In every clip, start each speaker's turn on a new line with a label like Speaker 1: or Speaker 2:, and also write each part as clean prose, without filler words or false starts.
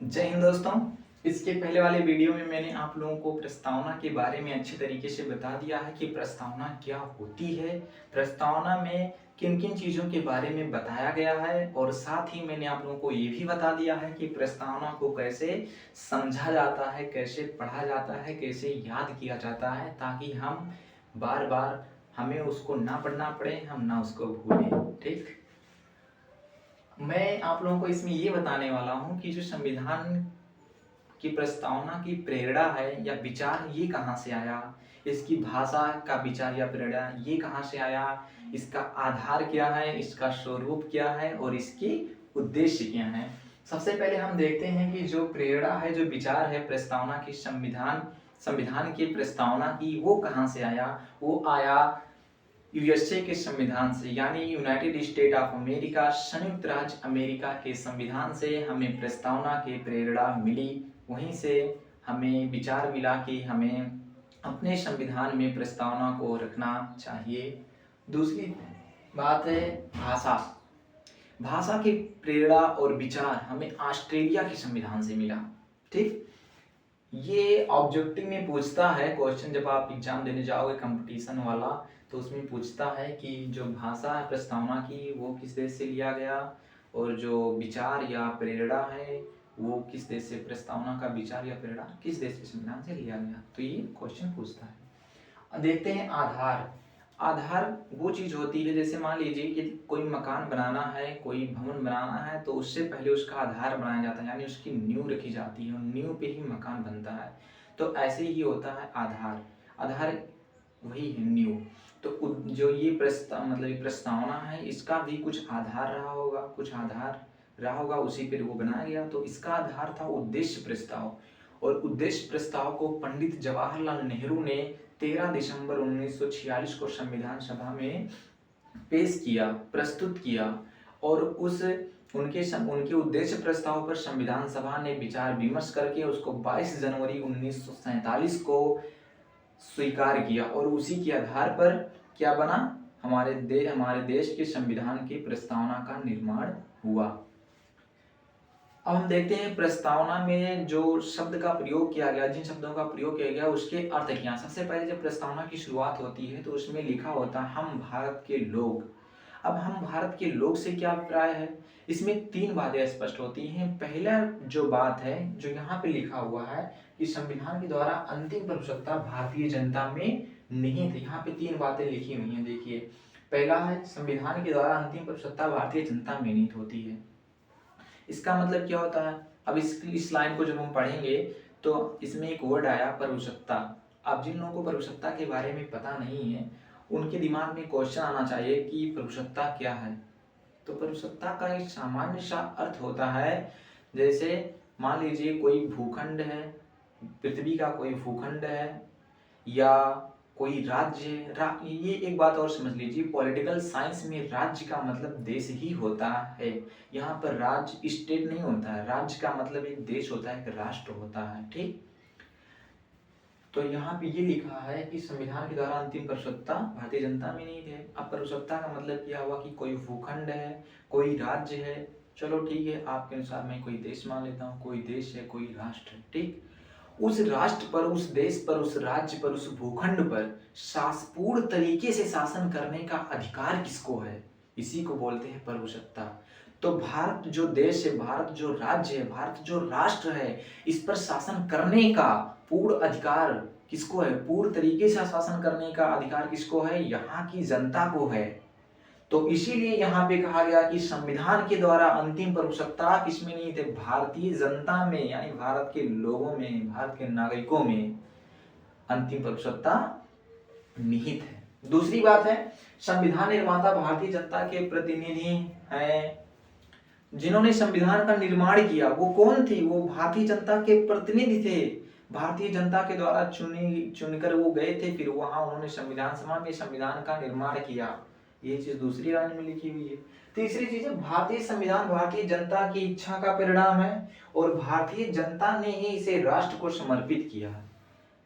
Speaker 1: जय हिंद दोस्तों। इसके पहले वाले वीडियो में मैंने आप लोगों को प्रस्तावना के बारे में अच्छे तरीके से बता दिया है कि प्रस्तावना क्या होती है, प्रस्तावना में किन किन चीज़ों के बारे में बताया गया है, और साथ ही मैंने आप लोगों को ये भी बता दिया है कि प्रस्तावना को कैसे समझा जाता है, कैसे पढ़ा जाता है, कैसे याद किया जाता है, ताकि हम बार बार हमें उसको ना पढ़ना पड़े, हम ना उसको भूलें। ठीक, मैं आप लोगों को इसमें ये बताने वाला हूँ कि जो संविधान की प्रस्तावना की प्रेरणा है या विचार, ये कहाँ से आया, इसकी भाषा का विचार या प्रेरणा ये कहाँ से आया, इसका आधार क्या है, इसका स्वरूप क्या है और इसके उद्देश्य क्या है। सबसे पहले हम देखते हैं कि जो प्रेरणा है, जो विचार है प्रस्तावना की, संविधान संविधान की प्रस्तावना की, वो कहाँ से आया। वो आया यूएसए के संविधान से, यानी यूनाइटेड स्टेट ऑफ अमेरिका, संयुक्त राज्य अमेरिका के संविधान से हमें प्रस्तावना की प्रेरणा मिली। वहीं से हमें विचार मिला कि हमें अपने संविधान में प्रस्तावना को रखना चाहिए। दूसरी बात है भाषा। भाषा की प्रेरणा और विचार हमें ऑस्ट्रेलिया के संविधान से मिला। ठीक, ये ऑब्जेक्टिव में पूछता है क्वेश्चन, जब आप एग्जाम देने जाओगे कंपटीशन वाला, तो उसमें पूछता है कि जो भाषा है प्रस्तावना की वो किस देश से लिया गया, और जो विचार या प्रेरणा है वो किस देश से, प्रस्तावना का विचार या प्रेरणा किस देश के संविधान से लिया गया। तो ये क्वेश्चन पूछता है। अब देखते हैं आधार। आधार वो चीज़ होती है, जैसे मान लीजिए कि कोई मकान बनाना है, कोई भवन बनाना है, तो उससे पहले उसका आधार बनाया जाता है, यानी उसकी नींव रखी जाती है, और नींव पे ही मकान बनता है। तो ऐसे ही होता है आधार। आधार वही है नींव। तो जो ये प्रस्तावना है, इसका भी कुछ आधार रहा होगा, उसी पर वो बनाया गया। तो इसका आधार था उद्देश्य प्रस्ताव, और उद्देश्य प्रस्ताव को पंडित जवाहरलाल नेहरू ने 13 दिसंबर 1946 को संविधान सभा में पेश किया, प्रस्तुत किया, और उनके उद्देश्य प्रस्ताव पर संविधान सभा ने विचार विमर्श करके उसको 22 जनवरी 1947 को स्वीकार किया, और उसी के आधार पर क्या बना, हमारे देश के संविधान की प्रस्तावना का निर्माण हुआ। अब हम देखते हैं प्रस्तावना में जो शब्द का प्रयोग किया गया, जिन शब्दों का प्रयोग किया गया उसके अर्थ क्या। सबसे पहले जब प्रस्तावना की शुरुआत होती है तो उसमें लिखा होता है हम भारत के लोग। अब हम भारत के लोग से क्या अभिप्राय है, इसमें तीन बातें स्पष्ट होती हैं। पहला जो बात है, जो यहाँ पे लिखा हुआ है कि संविधान के द्वारा अंतिम प्रभुसत्ता भारतीय जनता में निहित है। यहाँ पे तीन बातें लिखी हुई हैं, देखिए। पहला है संविधान के द्वारा अंतिम प्रभुसत्ता भारतीय जनता में निहित होती है। इसका मतलब क्या होता है, अब इस लाइन को जब हम पढ़ेंगे तो इसमें एक वर्ड आया प्रभुसत्ता। अब जिन लोगों को प्रभुसत्ता के बारे में पता नहीं है, उनके दिमाग में क्वेश्चन आना चाहिए कि प्रभुसत्ता क्या है। तो प्रभुसत्ता का एक सामान्य सा अर्थ होता है, जैसे मान लीजिए कोई भूखंड है, पृथ्वी का कोई भूखंड है, या कोई राज्य ये एक बात और समझ लीजिए, पॉलिटिकल साइंस में राज्य का मतलब देश ही होता है। यहाँ पर राज्य स्टेट नहीं होता है, राज्य का मतलब एक देश होता है, एक राष्ट्र होता है। ठीक, तो यहाँ पे ये लिखा है कि संविधान के द्वारा अंतिम प्रभुसत्ता भारतीय जनता में नहीं है। अब प्रभुसत्ता का मतलब क्या हुआ कि कोई भूखंड है, कोई राज्य है, चलो ठीक है, आपके अनुसार मैं कोई देश मान लेता हूँ, कोई देश है, कोई राष्ट्र है। ठीक, उस राष्ट्र पर, उस देश पर, उस राज्य पर, उस भूखंड पर पूर्ण तरीके से शासन करने का अधिकार किसको है, इसी को बोलते हैं प्रभुसत्ता। तो भारत जो देश है, भारत जो राज्य है, भारत जो राष्ट्र है, इस पर शासन करने का पूर्ण अधिकार किसको है, पूर्ण तरीके से शासन करने का अधिकार किसको है, यहाँ की जनता को है। तो इसीलिए यहाँ पे कहा गया कि संविधान के द्वारा अंतिम प्रभुसत्ता किसमें नहीं थे, भारतीय जनता में, यानी भारत के लोगों में, भारत के नागरिकों में अंतिम प्रभुसत्ता निहित है। दूसरी बात है संविधान निर्माता भारतीय जनता के प्रतिनिधि हैं। जिन्होंने संविधान का निर्माण किया वो कौन थी, वो भारतीय जनता के प्रतिनिधि थे। भारतीय जनता के द्वारा चुनकर वो गए थे, फिर वहां उन्होंने संविधान सभा में संविधान का निर्माण किया। ये चीज दूसरी लाइन में लिखी हुई है। तीसरी चीज है भारतीय संविधान भारतीय जनता की इच्छा का परिणाम है, और भारतीय जनता ने ही इसे राष्ट्र को समर्पित किया है।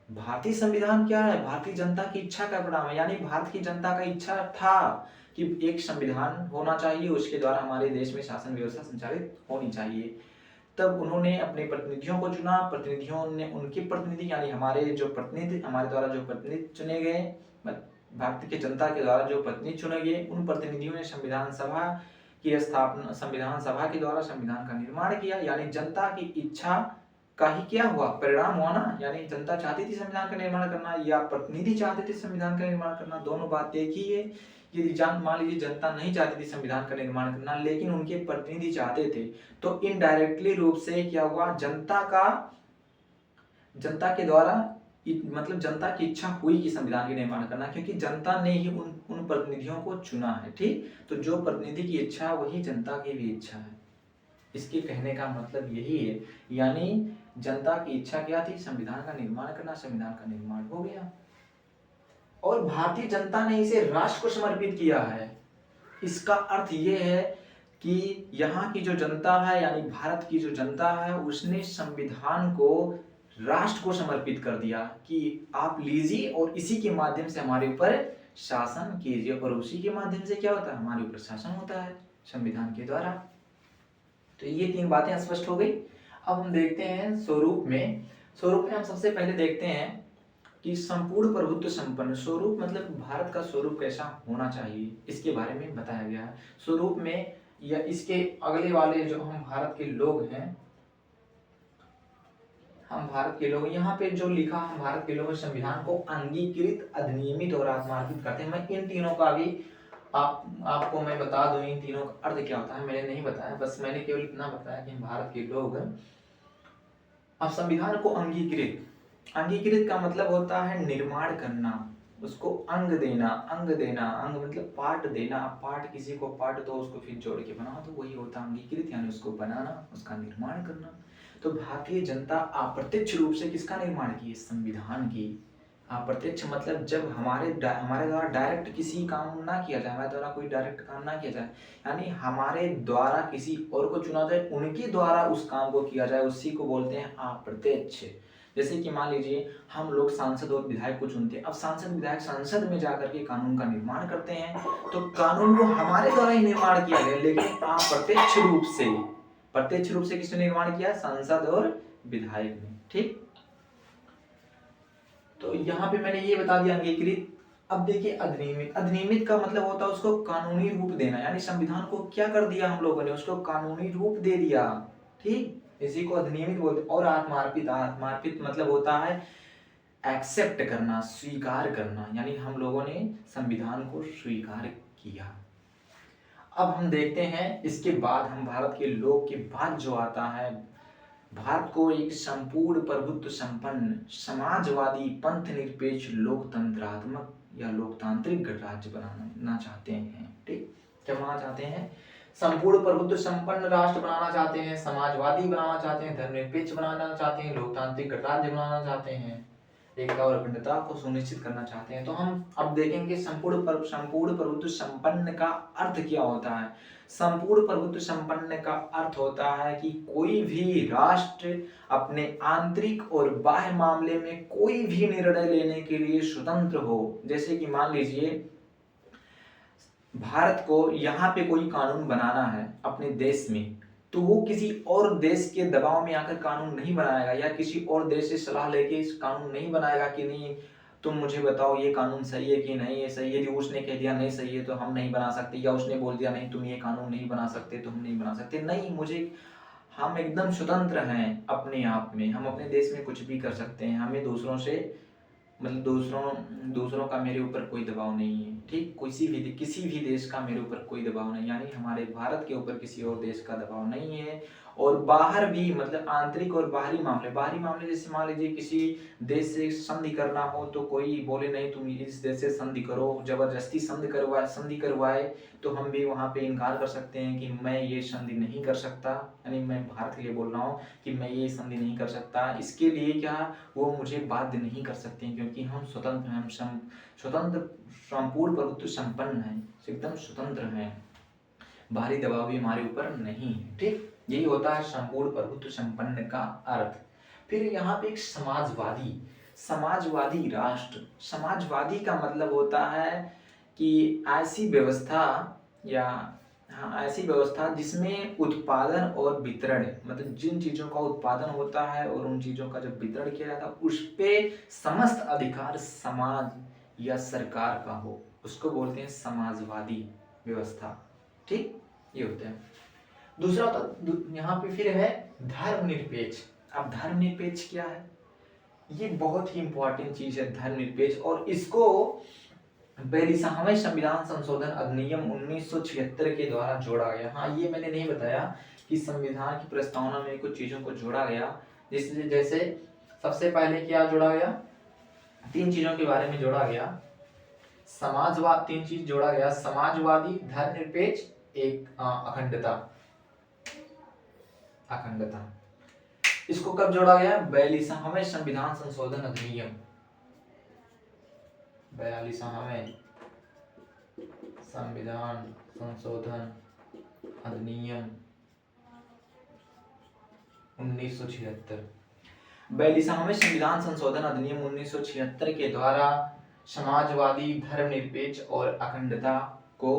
Speaker 1: भारतीय संविधान क्या है, भारतीय जनता की इच्छा का परिणाम है, यानी भारत की जनता का इच्छा था कि एक संविधान होना चाहिए, उसके द्वारा हमारे देश में शासन व्यवस्था संचालित होनी चाहिए। तब उन्होंने अपने प्रतिनिधियों को चुना, प्रतिनिधियों ने उनके प्रतिनिधि यानी हमारे द्वारा जो प्रतिनिधि चुने गए, भारत की जनता के द्वारा जो प्रतिनिधि चुने गए, उन प्रतिनिधियों ने संविधान सभा के द्वारा संविधान का निर्माण किया। यानी जनता की इच्छा का ही क्या हुआ, परिणाम हुआ ना। यानी जनता चाहती थी संविधान का निर्माण करना या प्रतिनिधि चाहते थे संविधान का निर्माण करना, दोनों बात एक ही है। यदि मान लीजिए जनता नहीं चाहती थी संविधान का निर्माण करना, लेकिन उनके प्रतिनिधि चाहते थे, तो इनडायरेक्टली रूप से क्या हुआ, जनता के द्वारा मतलब जनता की इच्छा हुई कि संविधान का निर्माण करना, क्योंकि जनता ने ही उन प्रतिनिधियों को चुना है। ठीक, तो जो प्रतिनिधि की इच्छा वही जनता की भी इच्छा है। इसके कहने का मतलब यही है, यानी जनता की इच्छा क्या थी, संविधान का निर्माण करना, संविधान का निर्माण हो गया और भारतीय जनता ने इसे राष्ट्र को समर्पित किया है। इसका अर्थ यह है कि यहाँ की जो जनता है यानी भारत की जो जनता है, उसने संविधान को राष्ट्र को समर्पित कर दिया कि आप लीजिए और इसी के माध्यम से हमारे ऊपर शासन कीजिए, और उसी के माध्यम से क्या होता है, हमारे ऊपर शासन होता है संविधान के द्वारा। तो ये 3 बातें स्पष्ट हो गई। अब हम देखते हैं स्वरूप में हम सबसे पहले देखते हैं कि संपूर्ण प्रभुत्व संपन्न, स्वरूप मतलब भारत का स्वरूप कैसा होना चाहिए, इसके बारे में बताया गया है। स्वरूप में या इसके अगले वाले जो हम भारत के लोग हैं, यहाँ पे जो लिखा, हम भारत के लोग संविधान को अंगीकृत, अधिनियमित और आत्मार्पित करते हैं। मैं इन तीनों का भी आपको मैं बता दूं, इन तीनों का अर्थ क्या होता है मैंने नहीं बताया, बस मैंने केवल इतना बताया कि हम भारत के लोग अब संविधान को अंगीकृत का मतलब होता है निर्माण करना, उसको अंग देना, अंग मतलब पार्ट देना। पार्ट किसी को पार्ट दो, उसको फिर जोड़ के बनाओ, तो वही होता है अंगीकृत, यानी उसको बनाना, उसका निर्माण करना। तो भारतीय जनता अप्रत्यक्ष रूप से किसका निर्माण की, संविधान की। अप्रत्यक्ष मतलब जब हमारे द्वारा डायरेक्ट किसी काम ना किया जाए, हमारे द्वारा कोई डायरेक्ट काम ना किया जाए, यानी हमारे द्वारा किसी और को चुना जाए, उनके द्वारा उस काम को किया जाए, उसी को बोलते हैं अप्रत्यक्ष। जैसे कि मान लीजिए हम लोग सांसद और विधायक को चुनते हैं, अब सांसद विधायक संसद में जाकर के कानून का निर्माण करते हैं, तो कानून को हमारे द्वारा ही निर्माण किया गया, लेकिन अप्रत्यक्ष रूप से, प्रत्यक्ष रूप से किसने निर्माण किया, सांसद और विधायक ने। ठीक, तो यहाँ पे मैंने ये बता दिया अंगीकृत। अब देखिए अधिनियमित का मतलब होता है उसको कानूनी रूप देना, यानी संविधान को क्या कर दिया हम लोगों ने, उसको कानूनी रूप दे दिया। ठीक, इसी को अधिनियमित बोलते। और आत्मार्पित मतलब होता है एक्सेप्ट करना, स्वीकार करना, यानी हम लोगों ने संविधान को स्वीकार किया। अब हम देखते हैं इसके बाद, हम भारत के लोग के बाद जो आता है, भारत को एक संपूर्ण प्रभुत्व संपन्न, समाजवादी, पंथ निरपेक्ष, लोकतंत्रात्मक या लोकतांत्रिक गणराज्य बनाना चाहते हैं। ठीक, क्या बनाना चाहते हैं, संपूर्ण प्रभुत्व संपन्न राष्ट्र बनाना चाहते हैं, समाजवादी बनाना चाहते हैं, धर्मनिरपेक्ष बनाना चाहते हैं, लोकतांत्रिक गणराज्य बनाना चाहते हैं, एकता और अखंडता को सुनिश्चित करना चाहते हैं। तो हम अब देखेंगे संपूर्ण प्रभुत्व संपन्न का अर्थ क्या होता है। संपूर्ण प्रभुत्व संपन्न का अर्थ होता है कि कोई भी राष्ट्र अपने आंतरिक और बाह्य मामले में कोई भी निर्णय लेने के लिए स्वतंत्र हो। जैसे कि मान लीजिए भारत को यहाँ पे कोई कानून बनाना है अपने देश में, तो वो किसी और देश के दबाव में आकर कानून नहीं बनाएगा, या किसी और देश से सलाह लेके इस कानून नहीं बनाएगा कि नहीं तुम मुझे बताओ ये कानून सही है कि नहीं है सही है। यदि उसने कह दिया नहीं सही है तो हम नहीं बना सकते, या उसने बोल दिया नहीं तुम ये कानून नहीं बना सकते तो हम नहीं बना सकते। नहीं, हम एकदम स्वतंत्र हैं अपने आप में, हम अपने देश में कुछ भी कर सकते हैं, हमें दूसरों से मतलब दूसरों का मेरे ऊपर कोई दबाव नहीं है। ठीक, किसी भी देश का मेरे ऊपर कोई दबाव नहीं, यानी हमारे भारत के ऊपर किसी और देश का दबाव नहीं है। और बाहर भी मतलब आंतरिक और बाहरी मामले जैसे मान लीजिए किसी देश से संधि करना हो, तो कोई बोले नहीं तुम इस देश से संधि करो, जबरदस्ती संधि करवाए, तो हम भी वहाँ पे इनकार कर सकते हैं कि मैं ये संधि नहीं कर सकता, यानी मैं भारत के लिए बोल रहा हूँ कि मैं ये संधि नहीं कर सकता। इसके लिए क्या वो मुझे बाध्य नहीं कर सकते हैं, क्योंकि हम स्वतंत्र हैं, स्वतंत्र संपूर्ण प्रभुत्व संपन्न है, एकदम स्वतंत्र है, बाहरी दबाव भी हमारे ऊपर नहीं है। ठीक, यही होता है संपूर्ण प्रभुत्व संपन्न का अर्थ। फिर यहाँ पे एक समाजवादी राष्ट्र। समाजवादी का मतलब होता है कि ऐसी व्यवस्था या हाँ, ऐसी व्यवस्था जिसमें उत्पादन और वितरण, मतलब जिन चीजों का उत्पादन होता है और उन चीजों का जब वितरण किया जाता है उस पे समस्त अधिकार समाज या सरकार का हो, उसको बोलते हैं समाजवादी व्यवस्था। ठीक, ये होता है। दूसरा यहाँ पे फिर है धर्मनिरपेक्ष। अब धर्मनिरपेक्ष क्या है, ये बहुत ही इंपॉर्टेंट चीज है धर्मनिरपेक्ष, और इसको 42वें संविधान संशोधन अधिनियम 1976 के द्वारा जोड़ा गया। हाँ, ये मैंने नहीं बताया कि संविधान की प्रस्तावना में कुछ चीजों को जोड़ा गया, जैसे सबसे पहले क्या जोड़ा गया, 3 चीजों के बारे में जोड़ा गया। समाजवाद, 3 चीज जोड़ा गया, समाजवादी, धर्मनिरपेक्ष, एक अखंडता। अखंडता इसको कब जोड़ा गया, 42वें संविधान संशोधन अधिनियम, 42वें संविधान संशोधन अधिनियम 1976। 42वें संविधान संशोधन अधिनियम 1976 के द्वारा समाजवादी, धर्मनिरपेक्ष और अखंडता को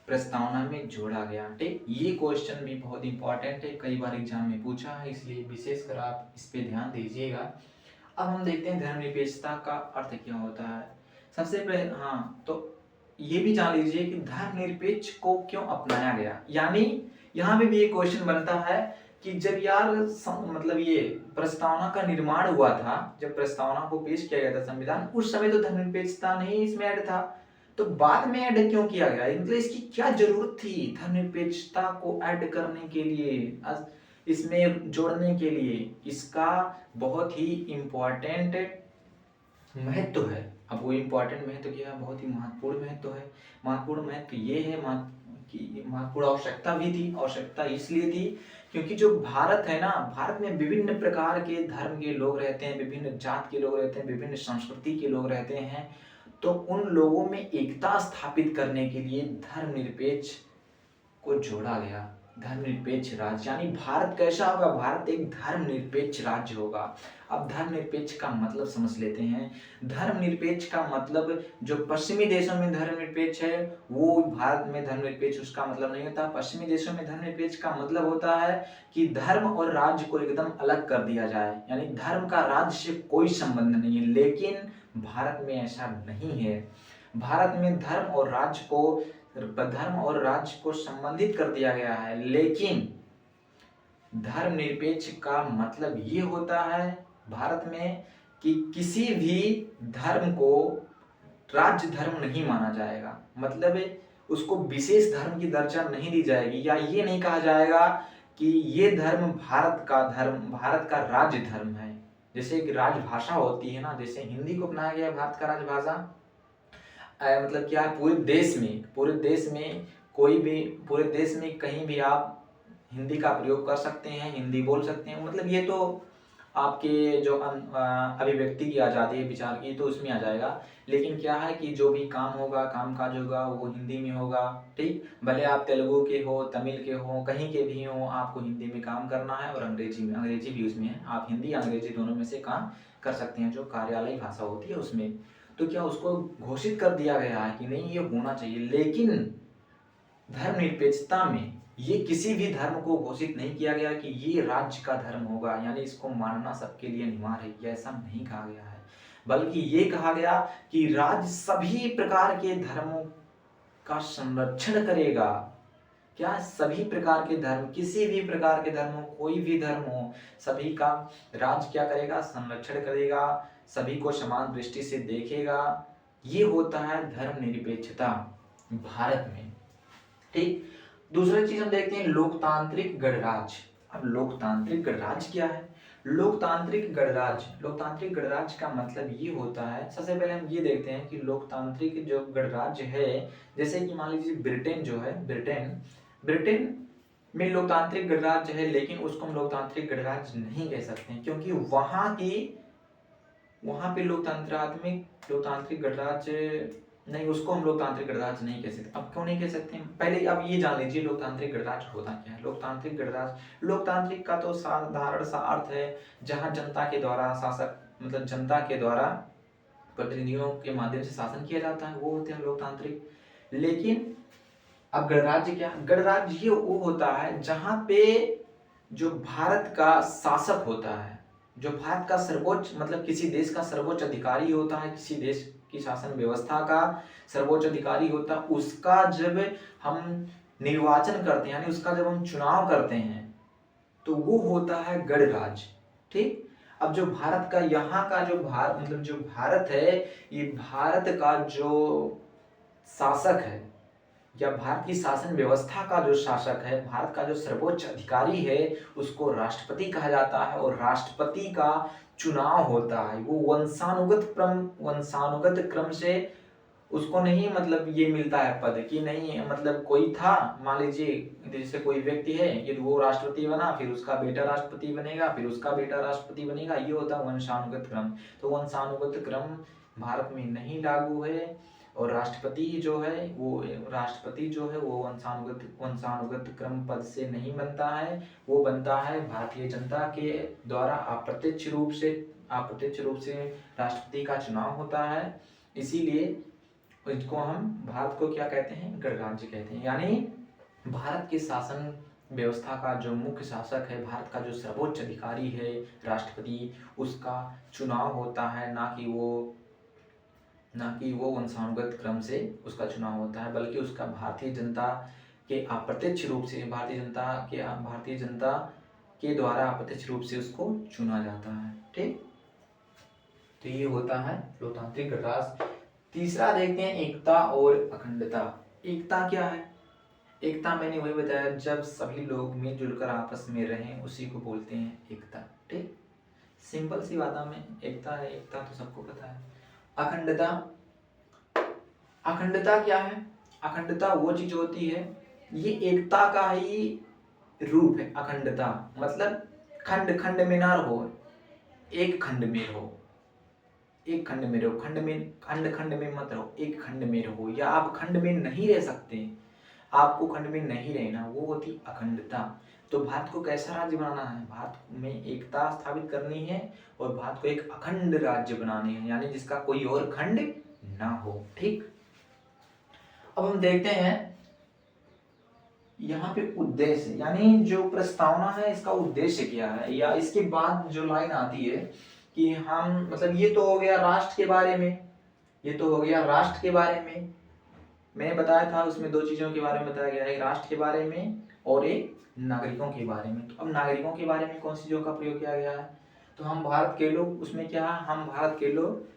Speaker 1: प्रस्तावना में जोड़ा गया। ठीक, ये क्वेश्चन भी बहुत इंपॉर्टेंट है, कई बार एग्जाम में पूछा है, इसलिए विशेषकर आप इस पे ध्यान दीजिएगा। अब हम देखते हैं धर्मनिरपेक्षता का अर्थ क्या होता है। सबसे पहले हाँ, तो ये भी जान लीजिए कि धर्मनिरपेक्ष को क्यों अपनाया गया। यानी यहाँ पे भी एक क्वेश्चन बनता है कि जब यार मतलब ये प्रस्तावना का निर्माण हुआ था, जब प्रस्तावना को पेश किया गया था संविधान, उस समय तो धर्मनिरपेक्षता नहीं इसमें ऐड था, तो बाद में ऐड क्यों किया गया, मतलब इसकी क्या जरूरत थी धर्मनिरपेक्षता को ऐड करने के लिए, इसमें जोड़ने के लिए। इसका बहुत ही इम्पोर्टेंट महत्व है। अब वो इम्पोर्टेंट महत्व क्या है, बहुत ही महत्वपूर्ण महत्व है। महत्वपूर्ण महत्व ये है कि महत्वपूर्ण आवश्यकता भी थी। आवश्यकता इसलिए थी क्योंकि जो भारत है ना, भारत में विभिन्न प्रकार के धर्म के लोग रहते हैं, विभिन्न जात के लोग रहते हैं, विभिन्न संस्कृति के लोग रहते हैं, तो उन लोगों में एकता स्थापित करने के लिए धर्मनिरपेक्ष को जोड़ा गया। धर्मनिरपेक्ष राज्य यानी भारत कैसा होगा, भारत एक धर्मनिरपेक्ष राज्य होगा। अब धर्मनिरपेक्ष का मतलब समझ लेते हैं। धर्मनिरपेक्ष का मतलब जो पश्चिमी देशों में धर्मनिरपेक्ष है वो भारत में धर्मनिरपेक्ष उसका मतलब नहीं होता। पश्चिमी देशों में धर्मनिरपेक्ष का मतलब होता है कि धर्म और राज्य को एकदम अलग कर दिया जाए, यानी धर्म का राज्य से कोई संबंध नहीं है। लेकिन भारत में ऐसा नहीं है। भारत में धर्म और राज्य को संबंधित कर दिया गया है, लेकिन धर्मनिरपेक्ष का मतलब ये होता है भारत में कि किसी भी धर्म को राज्य धर्म नहीं माना जाएगा, मतलब उसको विशेष धर्म की दर्जा नहीं दी जाएगी, या ये नहीं कहा जाएगा कि ये धर्म भारत का राज्य धर्म है। जैसे एक राजभाषा होती है ना, जैसे हिंदी को अपनाया गया भारत का राजभाषा, मतलब क्या पूरे देश में पूरे देश में कहीं भी आप हिंदी का प्रयोग कर सकते हैं, हिंदी बोल सकते हैं, मतलब ये तो आपके जो अभिव्यक्ति की आज़ादी है विचार की, तो उसमें आ जाएगा। लेकिन क्या है कि जो भी काम होगा, काम काज होगा, वो हिंदी में होगा। ठीक, भले आप तेलुगु के हो, तमिल के हो, कहीं के भी हो, आपको हिंदी में काम करना है, और अंग्रेजी भी उसमें है। आप हिंदी अंग्रेजी दोनों में से काम कर सकते हैं, जो कार्यालय भाषा होती है उसमें। तो क्या उसको घोषित कर दिया गया है कि नहीं ये होना चाहिए, लेकिन धर्मनिरपेक्षता में ये किसी भी धर्म को घोषित नहीं किया गया कि ये राज्य का धर्म होगा, यानी इसको मानना सबके लिए अनिवार्य है, ऐसा नहीं कहा गया है। बल्कि ये कहा गया कि राज्य सभी प्रकार के धर्मों का संरक्षण करेगा। क्या, सभी प्रकार के धर्म, किसी भी प्रकार के धर्म हो, कोई भी धर्म हो, सभी का राज्य क्या करेगा, संरक्षण करेगा, सभी को समान दृष्टि से देखेगा। ये होता है धर्मनिरपेक्षता भारत में। ठीक, दूसरी चीज हम देखते हैं लोकतांत्रिक गणराज्य। अब लोकतांत्रिक गणराज्य क्या है? लोकतांत्रिक गणराज्य का मतलब ये होता है, सबसे पहले हम ये देखते हैं कि लोकतांत्रिक जो गणराज्य है, जैसे कि मान लीजिए ब्रिटेन जो है, ब्रिटेन में लोकतांत्रिक गणराज्य है, लेकिन उसको हम लोकतांत्रिक गणराज्य नहीं कह सकते हैं, क्योंकि वहां पे लोकतांत्रिक गणराज्य नहीं, उसको हम लोकतांत्रिक गणराज्य नहीं कह सकते। अब क्यों नहीं कह सकते हैं, पहले अब ये जान लीजिए लोकतांत्रिक गणराज्य होता क्या है। लोकतांत्रिक का तो साधारण सा अर्थ है जहां जनता के द्वारा शासक, मतलब जनता के द्वारा प्रतिनिधियों के माध्यम से शासन किया जाता है, वो होते हैं लोकतांत्रिक। लेकिन अब गणराज्य क्या? गणराज्य ये वो होता है जहां पे जो भारत का शासक होता है, जो भारत का सर्वोच्च मतलब किसी देश का सर्वोच्च अधिकारी होता है, किसी देश की शासन व्यवस्था का सर्वोच्च अधिकारी होता है, उसका जब हम निर्वाचन करते हैं, यानी उसका जब हम चुनाव करते हैं, तो वो होता है गणराज्य। ठीक। अब जो भारत का यहाँ का जो भारत मतलब जो भारत है, ये भारत का जो शासक है या भारत की शासन व्यवस्था का जो शासक है, भारत का जो सर्वोच्च अधिकारी है, उसको राष्ट्रपति कहा जाता है। और राष्ट्रपति का चुनाव होता है, वो वंशानुगत क्रम से उसको नहीं मतलब ये मिलता है पद कि नहीं मतलब कोई था, मान लीजिए जैसे कोई व्यक्ति है, यदि वो राष्ट्रपति बना, फिर उसका बेटा राष्ट्रपति बनेगा, फिर उसका बेटा राष्ट्रपति बनेगा, ये होता है वंशानुगत क्रम। तो वंशानुगत क्रम भारत में नहीं लागू है। और राष्ट्रपति जो है वो वंशानुगत क्रम पद से नहीं बनता है, वो बनता है भारतीय जनता के द्वारा अप्रत्यक्ष रूप से राष्ट्रपति का चुनाव होता है। इसीलिए इसको हम भारत को क्या कहते हैं? गणराज्य कहते हैं। यानी भारत के शासन व्यवस्था का जो मुख्य शासक है, भारत का जो सर्वोच्च अधिकारी है राष्ट्रपति, उसका चुनाव होता है, ना कि वो वंशानुगत क्रम से उसका चुनाव होता है, बल्कि उसका भारतीय जनता के अप्रत्यक्ष रूप से भारतीय जनता के द्वारा अप्रत्यक्ष रूप से उसको चुना जाता है। ठीक। तो ये होता है लोकतांत्रिक गणराज्य। तीसरा देखते हैं एकता और अखंडता। एकता क्या है? एकता मैंने वही बताया, जब सभी लोग मिलजुल कर आपस में रहें, उसी को बोलते हैं एकता। ठीक। सिंपल सी बात में एकता है, एकता तो सबको पता है। अखंडता क्या है? अखंडता वो चीज होती है, ये एकता का ही रूप है। अखंडता मतलब खंड खंड में ना रहो, एक खंड में रहो, खंड में मत रहो, एक खंड में रहो। या आप खंड में नहीं रह सकते, आपको खंड में नहीं रहना, वो होती अखंडता। तो भारत को कैसा राज्य बनाना है? भारत में एकता स्थापित करनी है और भारत को एक अखंड राज्य बनानी है, यानी जिसका कोई और खंड ना हो। ठीक। अब हम देखते हैं यहाँ पे उद्देश्य, यानी जो प्रस्तावना है इसका उद्देश्य क्या है, या इसके बाद जो लाइन आती है कि हम मतलब ये तो हो गया राष्ट्र के बारे में, मैंने बताया था उसमें दो चीजों के बारे में बताया गया है, एक राष्ट्र के बारे में और एक नागरिकों के बारे में। तो अब नागरिकों के बारे में कौन सी चीजों का प्रयोग किया गया है? तो हम भारत के लोग, उसमें क्या है, हम भारत के लोग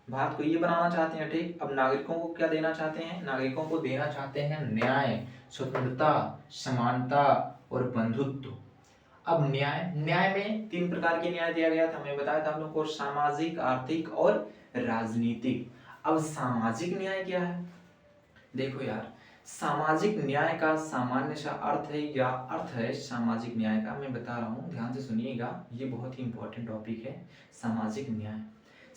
Speaker 1: भारत को ये बनाना चाहते हैं। ठीक। अब नागरिकों को क्या देना चाहते हैं? नागरिकों को देना चाहते हैं न्याय, स्वतंत्रता, समानता और बंधुत्व। अब न्याय में 3 प्रकार के न्याय दिया गया था, मैं बताया था आप लोगों को, सामाजिक, आर्थिक और राजनीतिक। अब सामाजिक न्याय क्या है? देखो यार, सामाजिक न्याय का सामान्य सा अर्थ है सामाजिक न्याय का, मैं बता रहा हूँ, ध्यान से सुनिएगा, ये बहुत ही इंपॉर्टेंट टॉपिक है।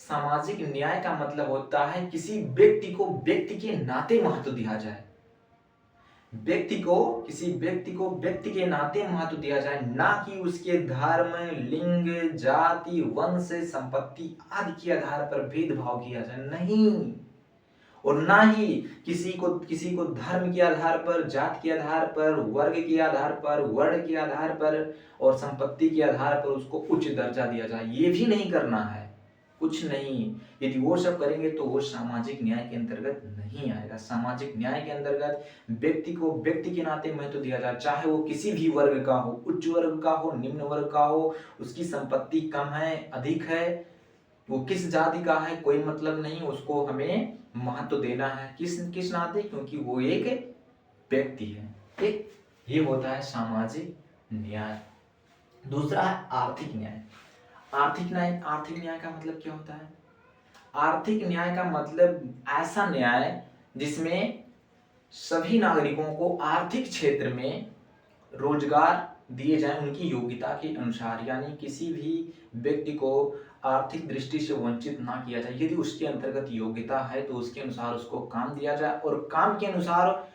Speaker 1: सामाजिक न्याय का मतलब होता है किसी व्यक्ति को व्यक्ति के नाते महत्व दिया जाए, किसी व्यक्ति को व्यक्ति के नाते महत्व दिया जाए, ना कि उसके धर्म, लिंग, जाति, वंश, संपत्ति आदि के आधार पर भेदभाव किया जाए, नहीं। और ना ही किसी को धर्म के आधार पर, जाति के आधार पर, वर्ग के आधार पर, वर्ण के आधार पर और संपत्ति के आधार पर उसको उच्च दर्जा दिया जाए, ये भी नहीं करना है, कुछ नहीं। यदि वो सब करेंगे तो वो सामाजिक न्याय के अंतर्गत नहीं आएगा। सामाजिक न्याय के अंतर्गत व्यक्ति को व्यक्ति के नाते महत्व दिया जाए, चाहे वो किसी भी वर्ग का हो, उच्च वर्ग का हो, निम्न वर्ग का हो, उसकी संपत्ति कम है, अधिक है, वो किस जाति का है, कोई मतलब नहीं, उसको हमें महत्व देना है। किस नाते? क्योंकि वो एक व्यक्ति है। ठीक। ये होता है सामाजिक न्याय। दूसरा है आर्थिक न्याय। आर्थिक न्याय का मतलब क्या होता है? आर्थिक न्याय का मतलब ऐसा न्याय जिसमें सभी नागरिकों को आर्थिक क्षेत्र में रोजगार दिए जाए उनकी योग्यता के अनुसार, यानी किसी भी व्यक्ति को आर्थिक दृष्टि से वंचित ना किया जाए। यदि उसके अंतर्गत योग्यता है तो उसके अनुसार उसको काम दिया जाए, और काम के अनुसार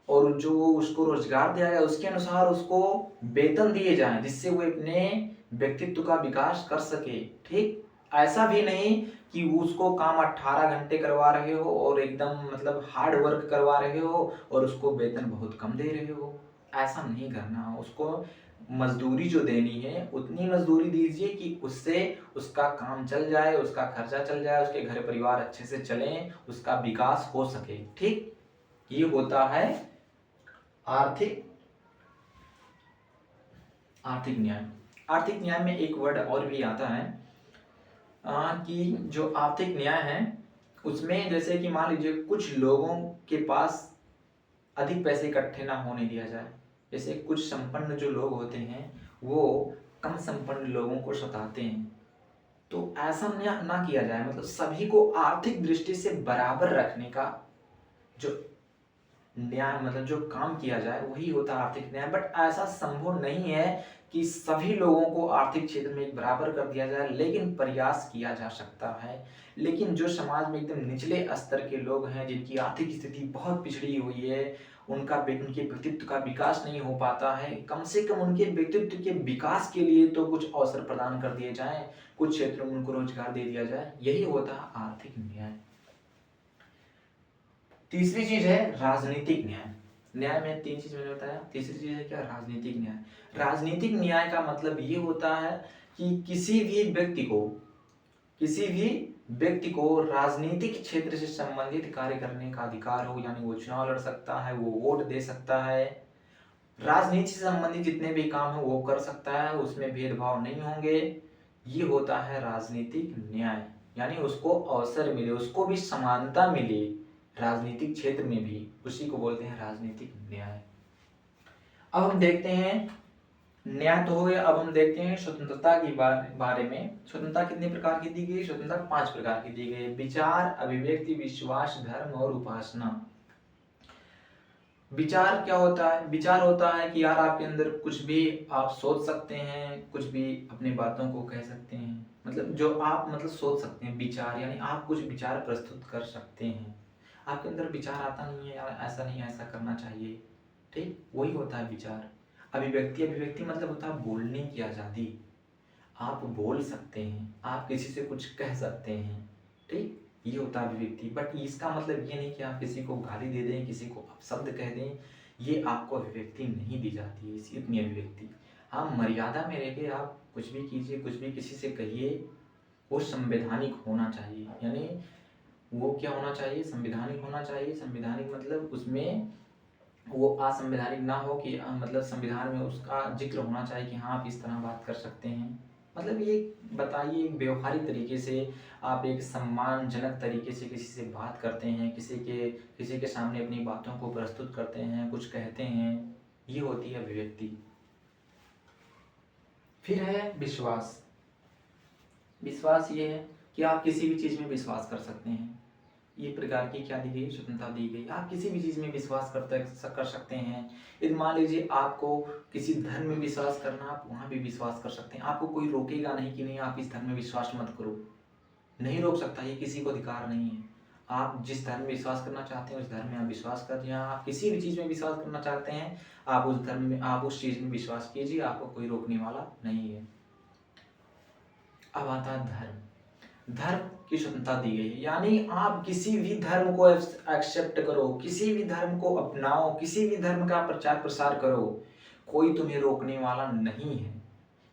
Speaker 1: और जो उसको रोजगार दिया जाए उसके अनुसार उसको वेतन दिए जाए, जिससे वो अपने व्यक्तित्व का विकास कर सके। ठीक। ऐसा भी नहीं कि उसको काम 18 घंटे करवा रहे हो और एकदम मतलब हार्ड वर्क करवा रहे हो और उसको वेतन बहुत कम दे रहे हो। ऐसा नहीं करना, उसको मजदूरी जो देनी है उतनी मजदूरी दीजिए कि उससे उसका काम चल जाए, उसका खर्चा चल जाए, उसके घर परिवार अच्छे से चलें, उसका विकास हो सके। ठीक, ये होता है आर्थिक आर्थिक न्याय। आर्थिक न्याय में एक वर्ड और भी आता है कि जो आर्थिक न्याय है उसमें जैसे कि मान लीजिए कुछ लोगों के पास अधिक पैसे इकट्ठे ना होने दिया जाए। जैसे कुछ संपन्न जो लोग होते हैं वो कम संपन्न लोगों को सताते हैं, तो ऐसा ना किया जाए। मतलब सभी को आर्थिक दृष्टि से बराबर रखने का जो न्याय मतलब जो काम किया जाए वही होता है आर्थिक न्याय। बट ऐसा संभव नहीं है कि सभी लोगों को आर्थिक क्षेत्र में एक बराबर कर दिया जाए, लेकिन प्रयास किया जा सकता है। लेकिन जो समाज में एकदम निचले स्तर के लोग हैं, जिनकी आर्थिक स्थिति बहुत पिछड़ी हुई है, उनके व्यक्तित्व का विकास नहीं हो पाता है, कम से कम उनके व्यक्तित्व के विकास के लिए तो कुछ अवसर प्रदान कर दिए जाएं, कुछ क्षेत्रों में उनको रोजगार दे दिया जाए, यही होता है आर्थिक न्याय। तीसरी चीज है राजनीतिक न्याय। न्याय में 3 चीज मैंने बताया, तीसरी चीज है क्या? राजनीतिक न्याय। राजनीतिक न्याय का मतलब ये होता है कि किसी भी व्यक्ति को राजनीतिक क्षेत्र से संबंधित कार्य करने का अधिकार हो, यानी वो चुनाव लड़ सकता है, वो वोट दे सकता है, राजनीति से संबंधित जितने भी काम है वो कर सकता है, उसमें भेदभाव नहीं होंगे। ये होता है राजनीतिक न्याय, यानी उसको अवसर मिले, उसको भी समानता मिले राजनीतिक क्षेत्र में भी, उसी को बोलते हैं राजनीतिक न्याय। अब हम देखते हैं, न्याय तो हो गया, अब हम देखते हैं स्वतंत्रता के बारे में। स्वतंत्रता कितने प्रकार की दी गई? स्वतंत्रता 5 प्रकार की दी गई। विचार, अभिव्यक्ति, विश्वास, धर्म और उपासना। विचार क्या होता है? विचार होता है कि यार आपके अंदर कुछ भी आप सोच सकते हैं, कुछ भी अपनी बातों को कह सकते हैं, मतलब जो आप मतलब सोच सकते हैं। विचार यानी आप कुछ विचार प्रस्तुत कर सकते हैं, आपके अंदर विचार आता नहीं है यार ऐसा नहीं ऐसा करना चाहिए, ठीक, वही होता है विचार। अभिव्यक्ति, अभिव्यक्ति मतलब होता है बोलने की आज़ादी, आप बोल सकते हैं, आप किसी से कुछ कह सकते हैं, ठीक, ये होता है अभिव्यक्ति। बट इसका मतलब ये नहीं कि आप किसी को गाली दे दें, किसी को अपशब्द कह दें, ये आपको अभिव्यक्ति नहीं दी जाती है, इतनी अभिव्यक्ति। हाँ, मर्यादा में रह के आप कुछ भी कीजिए, कुछ भी किसी से कहिए, वो संवैधानिक होना चाहिए। यानी वो क्या होना चाहिए? संवैधानिक होना चाहिए। संवैधानिक मतलब उसमें वो असंवैधानिक ना हो कि मतलब संविधान में उसका जिक्र होना चाहिए कि हाँ आप इस तरह बात कर सकते हैं। मतलब ये बताइए, एक व्यवहारिक तरीके से आप एक सम्मानजनक तरीके से किसी से बात करते हैं, किसी के सामने अपनी बातों को प्रस्तुत करते हैं, कुछ कहते हैं, ये होती है अभिव्यक्ति। फिर है विश्वास। विश्वास ये है कि आप किसी भी चीज़ में विश्वास कर सकते हैं। ये प्रकार की क्या दी गई? स्वतंत्रता दी गई। आप किसी भी चीज़ में विश्वास कर सकते हैं। यदि मान लीजिए आपको किसी धर्म में विश्वास करना, आप वहाँ भी विश्वास कर सकते हैं। आपको कोई रोकेगा नहीं कि नहीं आप इस धर्म में विश्वास मत करो, नहीं रोक सकता, ये किसी को अधिकार नहीं है। आप जिस धर्म में विश्वास करना चाहते हैं उस धर्म में आप विश्वास कर दिया। आप किसी भी चीज़ में विश्वास करना चाहते हैं, आप उस धर्म में, आप उस चीज़ में विश्वास कीजिए, आपको कोई रोकने वाला नहीं है। अब आता है धर्म। धर्म की स्वतंत्रता दी गई है, यानी आप किसी भी धर्म को एक्सेप्ट करो, किसी भी धर्म को अपनाओ, किसी भी धर्म का प्रचार प्रसार करो, कोई तुम्हें रोकने वाला नहीं है।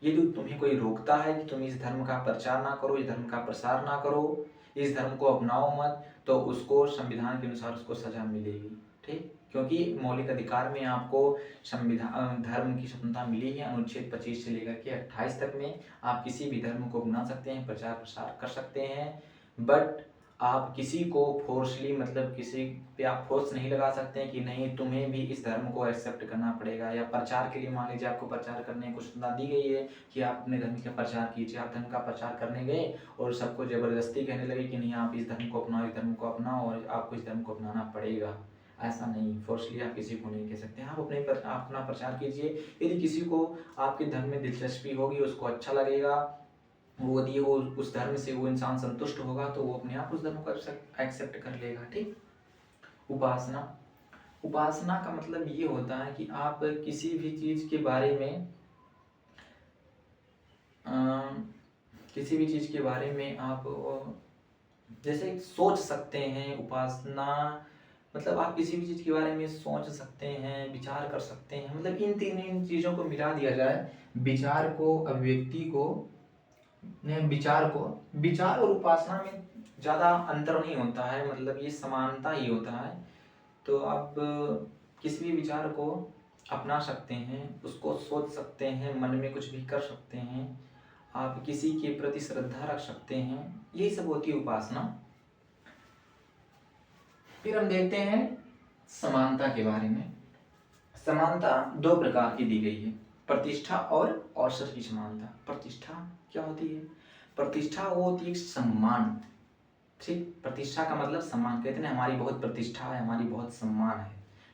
Speaker 1: यदि तुम्हें कोई रोकता है कि तुम इस धर्म का प्रचार ना करो, इस धर्म का प्रसार ना करो, इस धर्म को अपनाओ मत, तो उसको संविधान के अनुसार उसको सजा मिलेगी, ठीक, क्योंकि मौलिक अधिकार में आपको संविधान धर्म की स्वतंत्रता मिली है। अनुच्छेद 25 से लेकर के 28 तक में आप किसी भी धर्म को अपना सकते हैं, प्रचार प्रसार कर सकते हैं, बट आप किसी को फोर्सली मतलब किसी पे आप फोर्स नहीं लगा सकते हैं कि नहीं तुम्हें भी इस धर्म को एक्सेप्ट करना पड़ेगा। या प्रचार के लिए मान लीजिए आपको प्रचार करने को स्वतंत्रता दी गई है कि आप अपने धर्म का प्रचार कीजिए, आप धर्म का प्रचार करने गए और सबको जबरदस्ती कहने लगे कि नहीं आप इस धर्म को अपनाओ, इस धर्म को अपनाओ और आपको इस धर्म को अपनाना पड़ेगा, ऐसा नहीं, फोर्सली आप किसी को नहीं कह सकते। आप अपना प्रचार कीजिए। यदि किसी को आपके धर्म में दिलचस्पी होगी, उसको अच्छा लगेगा, वो यदि वो उस धर्म से वो इंसान संतुष्ट होगा तो वो अपने आप उस धर्म को एक्सेप्ट कर लेगा, ठीक। उपासना। उपासना का मतलब ये होता है कि आप किसी भी चीज के बारे में किसी भी चीज़ के बारे में आप जैसे सोच सकते हैं। उपासना मतलब आप किसी भी चीज़ के बारे में सोच सकते हैं, विचार कर सकते हैं, मतलब इन चीज़ों को मिला दिया जाए, विचार को, अभिव्यक्ति को, विचार और उपासना में ज़्यादा अंतर नहीं होता है, मतलब ये समानता ही होता है। तो आप किसी भी विचार को अपना सकते हैं, उसको सोच सकते हैं, मन में कुछ भी कर सकते हैं, आप किसी के प्रति श्रद्धा रख सकते हैं, यही सब होती है उपासना। फिर हम देखते हैं समानता के बारे में। समानता दो प्रकार की दी गई है, प्रतिष्ठा और अवसर की समानता। प्रतिष्ठा क्या होती है? प्रतिष्ठा वो होती है सम्मान। ठीक, प्रतिष्ठा का मतलब सम्मान। कहते हैं हमारी बहुत प्रतिष्ठा है, हमारी बहुत सम्मान है,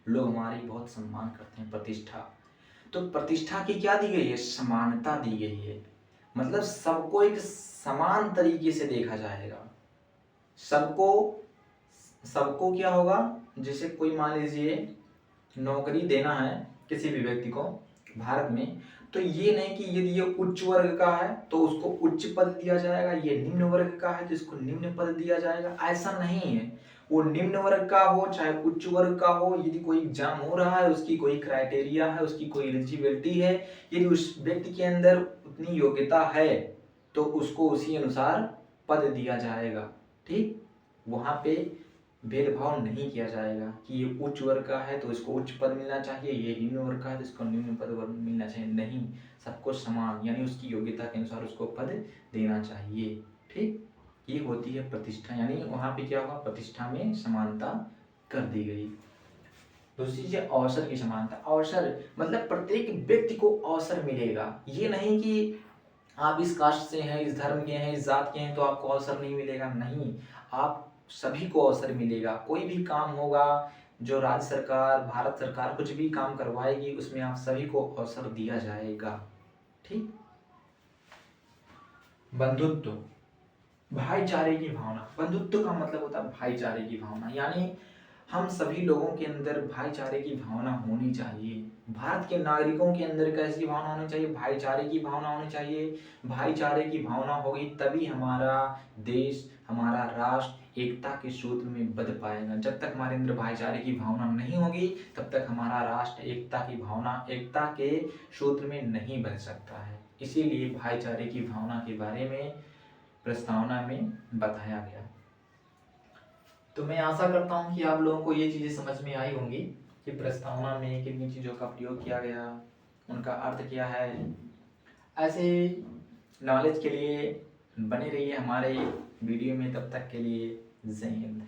Speaker 1: लोग हमारी बहुत सम्मान करते हैं, प्रतिष्ठा। तो प्रतिष्ठा की क्या दी गई है? समानता दी गई है, मतलब सबको एक समान तरीके से देखा जाएगा। सबको सबको क्या होगा, जैसे कोई मान लीजिए नौकरी देना है किसी भी व्यक्ति को भारत में, तो ये नहीं कि यदि ये उच्च वर्ग का है तो उसको उच्च पद दिया जाएगा, ये निम्न वर्ग का है तो इसको निम्न पद दिया जाएगा, ऐसा नहीं है। वो निम्न वर्ग का हो चाहे उच्च वर्ग का हो, यदि कोई एग्जाम हो रहा है, उसकी कोई क्राइटेरिया है, उसकी कोई एलिजिबिलिटी है, यदि उस व्यक्ति के अंदर उतनी योग्यता है तो उसको उसी अनुसार पद दिया जाएगा। ठीक, वहां पे भेदभाव नहीं किया जाएगा कि ये उच्च वर्ग का है तो इसको उच्च पद मिलना चाहिए, ये निम्न वर्ग का है तो इसको निम्न पद मिलना चाहिए, नहीं, सबको समान यानी उसकी योग्यता के अनुसार उसको पद देना चाहिए। ठीक, ये होती है प्रतिष्ठा, यानी वहां पे क्या होगा, प्रतिष्ठा में समानता कर दी गई। दूसरी चीज अवसर की समानता। अवसर मतलब प्रत्येक व्यक्ति को अवसर मिलेगा, ये नहीं कि आप इस कास्ट से हैं, इस धर्म के हैं, इस जात के हैं तो आपको अवसर नहीं मिलेगा, नहीं, आप सभी को अवसर मिलेगा। कोई भी काम होगा जो राज्य सरकार, भारत सरकार कुछ भी काम करवाएगी उसमें आप सभी को अवसर दिया जाएगा। ठीक, बंधुत्व, भाईचारे की भावना। बंधुत्व का मतलब होता है भाईचारे की भावना, यानी हम सभी लोगों के अंदर भाईचारे की भावना होनी चाहिए। भारत के नागरिकों के अंदर कैसी भावना होनी चाहिए? भाईचारे की भावना होनी चाहिए। भाईचारे की भावना होगी तभी हमारा देश, हमारा राष्ट्र एकता के सूत्र में बंध पाएगा। जब तक हमारे अंदर भाईचारे की भावना नहीं होगी तब तक हमारा राष्ट्र एकता की भावना, एकता के सूत्र में नहीं बंध सकता है। इसीलिए भाईचारे की भावना के बारे में प्रस्तावना में बताया गया। तो मैं आशा करता हूं कि आप लोगों को ये चीजें समझ में आई होंगी कि प्रस्तावना में किन चीजों का प्रयोग किया गया, उनका अर्थ क्या है। ऐसे नॉलेज के लिए बने रहिए हमारे वीडियो में, तब तक के लिए जय हिंद।